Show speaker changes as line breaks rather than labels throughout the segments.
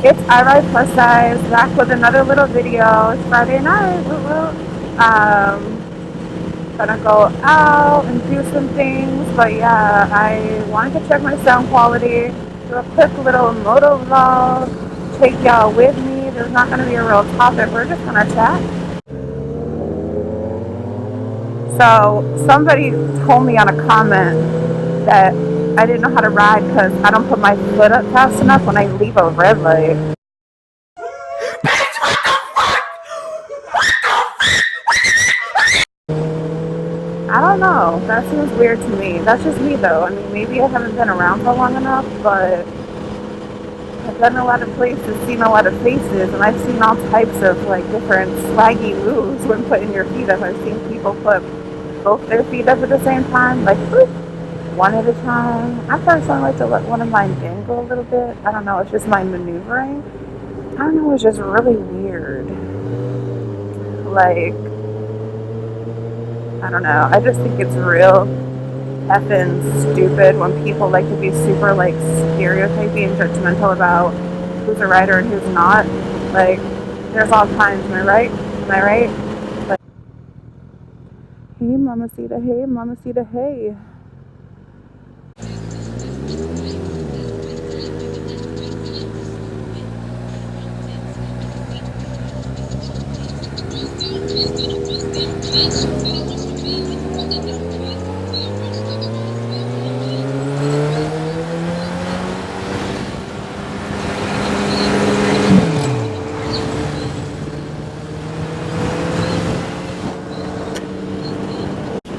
It's I Ride Plus Size back with another little video. It's Friday night. Woo woo. Gonna go out and do some things, but yeah, I wanted to check my sound quality. Do a quick little moto vlog. Take y'all with me. There's not gonna be a real topic. We're just gonna chat. So somebody told me on a comment that I didn't know how to ride because I don't put my foot up fast enough when I leave a red light. I don't know. That seems weird to me. That's just me though. I mean, maybe I haven't been around for long enough, but I've been a lot of places, seen a lot of faces, and I've seen all types of like different swaggy moves when putting your feet up. I've seen people put both their feet up at the same time, like whoop, one at a time. I personally like to let one of mine dangle a little bit. I don't know. It's just my maneuvering. I don't know. It's just really weird. Like, I don't know. I just think it's real effing stupid when people like to be super like stereotyping and judgmental about who's a writer and who's not. Like, there's all kinds. Am I right? Am I right? Like, hey, mamacita. Hey, mamacita. Hey.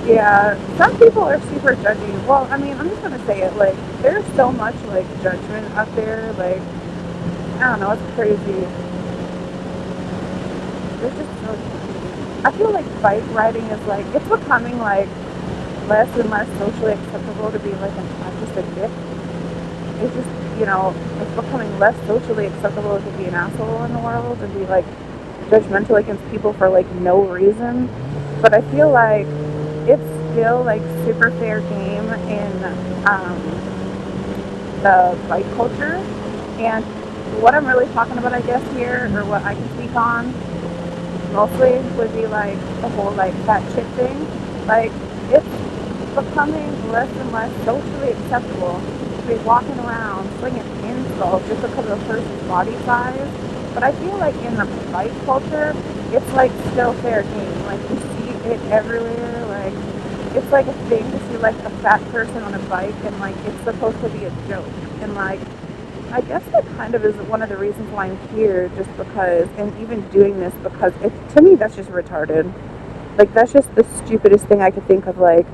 Yeah, some people are super judgy. Well, I mean, I'm just gonna say it. Like, there's so much like judgment out there. Like, I don't know, it's crazy. There's just so. I feel like bike riding is like it's becoming like less and less socially acceptable to be like just a dick. It's just it's becoming less socially acceptable to be an asshole in the world and be like judgmental against people for like no reason. But I feel like it's still like super fair game in the bike culture. And what I'm really talking about, I guess, here, or what I can speak on mostly, would be like the whole like fat chick thing. Like, it's becoming less and less socially acceptable to be walking around slinging insults just because of a person's body size. But I feel like in the bike culture, it's like still fair game. Like, you see it everywhere. Like, it's like a thing to see like a fat person on a bike, and like it's supposed to be a joke. And like, I guess that kind of is one of the reasons why I'm here, just because, and even doing this because to me that's just retarded. Like, that's just the stupidest thing I could think of. Like,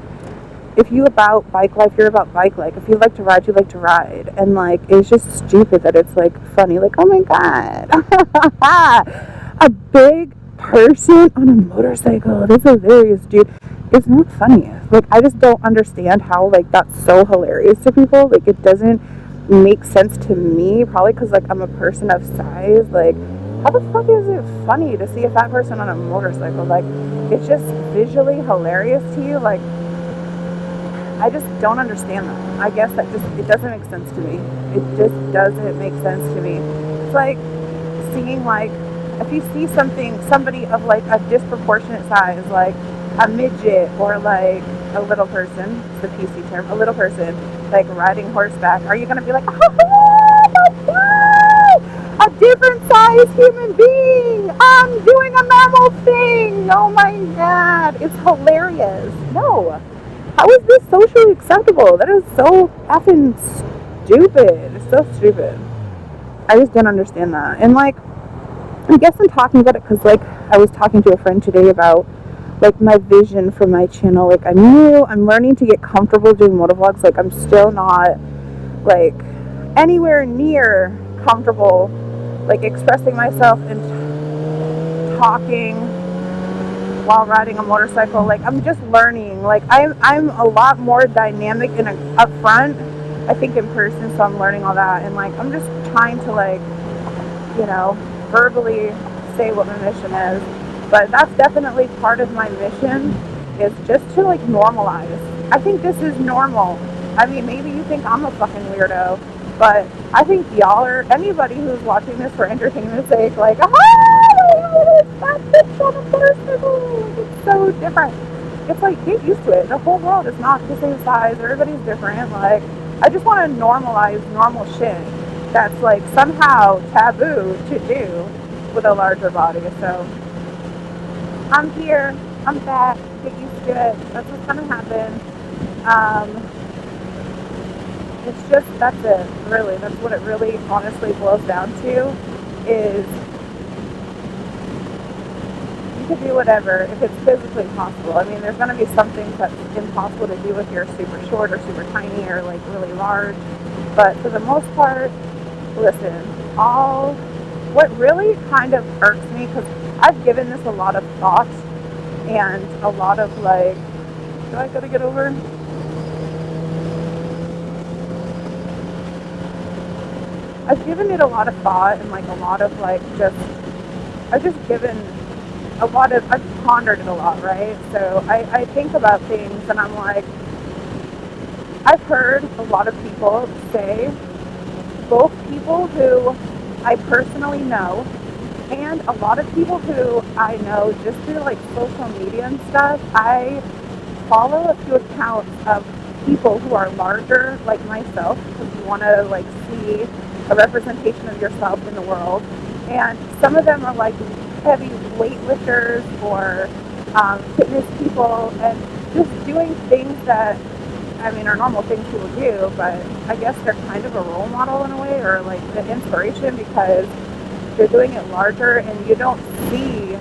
if you about bike life, you're about bike life. If you like to ride, you like to ride. And like, it's just stupid that it's like funny. Like, oh my god, a big person on a motorcycle. That's hilarious, dude. It's not funny. Like, I just don't understand how like that's so hilarious to people. Like, it doesn't make sense to me. Probably because like I'm a person of size. Like, how the fuck is it funny to see a fat person on a motorcycle? Like, it's just visually hilarious to you. Like, I just don't understand that. I guess that just, it doesn't make sense to me. It just doesn't make sense to me. It's like seeing like, if you see somebody of like a disproportionate size, like a midget or like a little person, it's the PC term, a little person, like riding horseback, are you going to be like, oh my god, a different size human being, I'm doing a normal thing, oh my god, it's hilarious. No. How is this socially acceptable? That is so effing stupid. It's so stupid. I just don't understand that. And like, I guess I'm talking about it because like I was talking to a friend today about like my vision for my channel. Like, I'm new. I'm learning to get comfortable doing motovlogs. Like, I'm still not like anywhere near comfortable like expressing myself and talking while riding a motorcycle. Like, I'm just learning. Like, I'm a lot more dynamic and up front, I think, in person, so I'm learning all that. And like, I'm just trying to like, verbally say what my mission is. But that's definitely part of my mission, is just to like normalize. I think this is normal. I mean, maybe you think I'm a fucking weirdo, But I think y'all are, anybody who's watching this for entertainment's sake, like, ah, that bitch on a motorcycle. Like, it's so different. It's like, get used to it. The whole world is not the same size. Everybody's different. Like, I just want to normalize normal shit that's like somehow taboo to do with a larger body. So I'm here. I'm back. Get used to it. That's what's gonna happen. Um, it's just, that's it. Really, that's what it really honestly boils down to. Is you can do whatever if it's physically possible. I mean, there's going to be some things that's impossible to do if you're super short or super tiny or like really large. But for the most part, listen, all what really kind of irks me, because I've given this a lot of thought and a lot of like, do I gotta get over? I've given it a lot of thought and like a lot of like just, I've just given a lot of, I've pondered it a lot, right? So I think about things and I'm like, I've heard a lot of people say, both people who I personally know and a lot of people who I know just through like social media and stuff. I follow a few accounts of people who are larger like myself because you want to like see a representation of yourself in the world. And some of them are like heavy weightlifters or fitness people and just doing things that, I mean, are normal things people do, but I guess they're kind of a role model in a way, or like the inspiration, because they're doing it larger and you don't see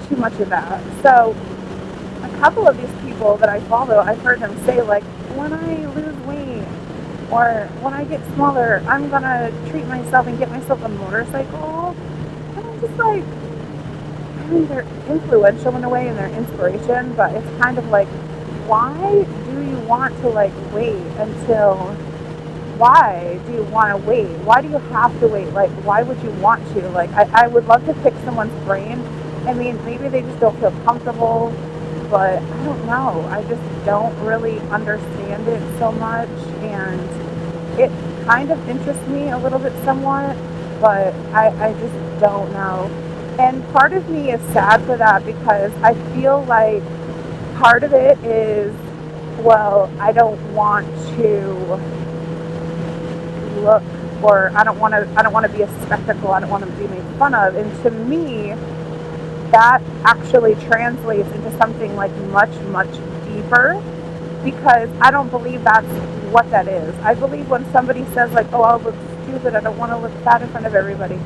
too much of that. So a couple of these people that I follow, I've heard them say like, when I lose weight or when I get smaller, I'm gonna treat myself and get myself a motorcycle. And I'm just like, I mean, they're influential in a way and they're inspiration, but it's kind of like, why do you want to like wait until, why do you want to wait? Why do you have to wait? Like, why would you want to? Like, I would love to pick someone's brain. I mean, maybe they just don't feel comfortable, but I don't know. I just don't really understand it so much, and it kind of interests me a little bit somewhat, but I just don't know. And part of me is sad for that because I feel like part of it is, well, I don't want to look, or I don't want to be a spectacle. I don't want to be made fun of. And to me, that actually translates into something like much, much deeper, because I don't believe that's what that is. I believe when somebody says like, oh, I'll look stupid, I don't want to look fat in front of everybody,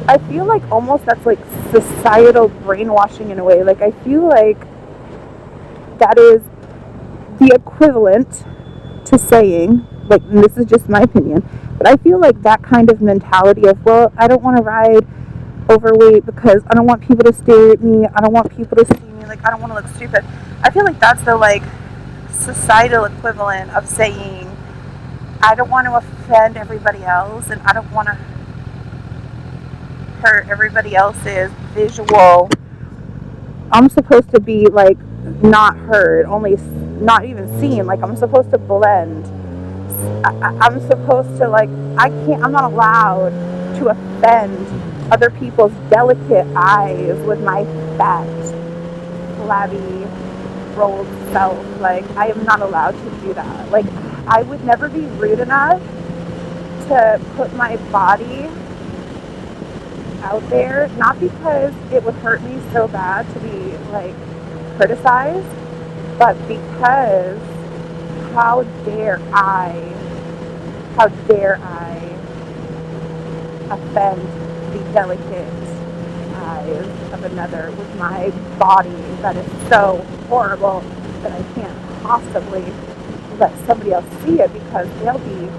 I feel like almost that's like societal brainwashing in a way. Like, I feel like that is the equivalent to saying, like, and this is just my opinion, but I feel like that kind of mentality of, well, I don't want to ride overweight because I don't want people to stare at me, I don't want people to see me, like, I don't want to look stupid. I feel like that's the like societal equivalent of saying I don't want to offend everybody else and I don't want to hurt everybody else's visual. I'm supposed to be like not heard, only not even seen. Like, I'm supposed to blend. I'm supposed to like, I'm not allowed to offend other people's delicate eyes with my fat, flabby, rolled self. Like, I am not allowed to do that. Like, I would never be rude enough to put my body out there, not because it would hurt me so bad to be like criticized, but because how dare I offend the delicate eyes of another with my body that is so horrible that I can't possibly let somebody else see it, because they'll be,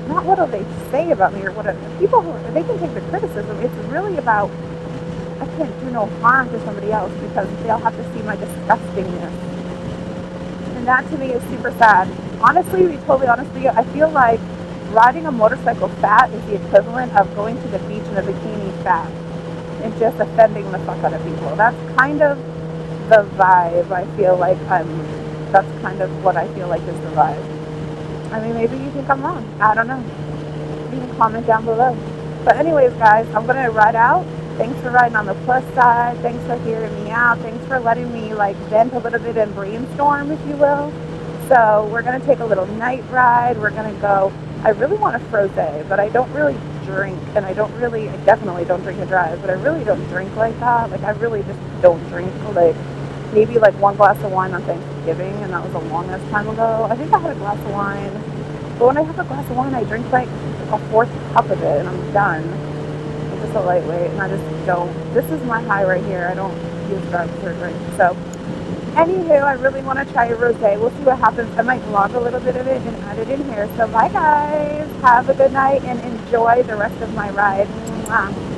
not what do they say about me, or what people who, they can take the criticism. It's really about, I can't do no harm to somebody else because they'll have to see my disgustingness. And that to me is super sad. Honestly, to be totally honest with you, I feel like riding a motorcycle fat is the equivalent of going to the beach in a bikini fat and just offending the fuck out of people. That's kind of the vibe I feel like that's kind of what I feel like is the vibe. I mean, maybe you think I'm wrong. I don't know. You can comment down below. But anyways, guys, I'm going to ride out. Thanks for riding on the plus side. Thanks for hearing me out. Thanks for letting me like vent a little bit and brainstorm, if you will. So we're going to take a little night ride. We're going to go. I really want a frosé, but I don't really drink, and I definitely don't drink and drive, but I really don't drink like that. Like, I really just don't drink. Like, maybe like one glass of wine on Thanksgiving, and that was a long ass time ago. I think I had a glass of wine, but when I have a glass of wine, I drink like a fourth cup of it, and I'm done. I'm just a lightweight, and I just don't. This is my high right here. I don't use drugs or drink. So, anywho, I really want to try a rosé. We'll see what happens. I might vlog a little bit of it and add it in here. So, bye guys. Have a good night and enjoy the rest of my ride. Mwah.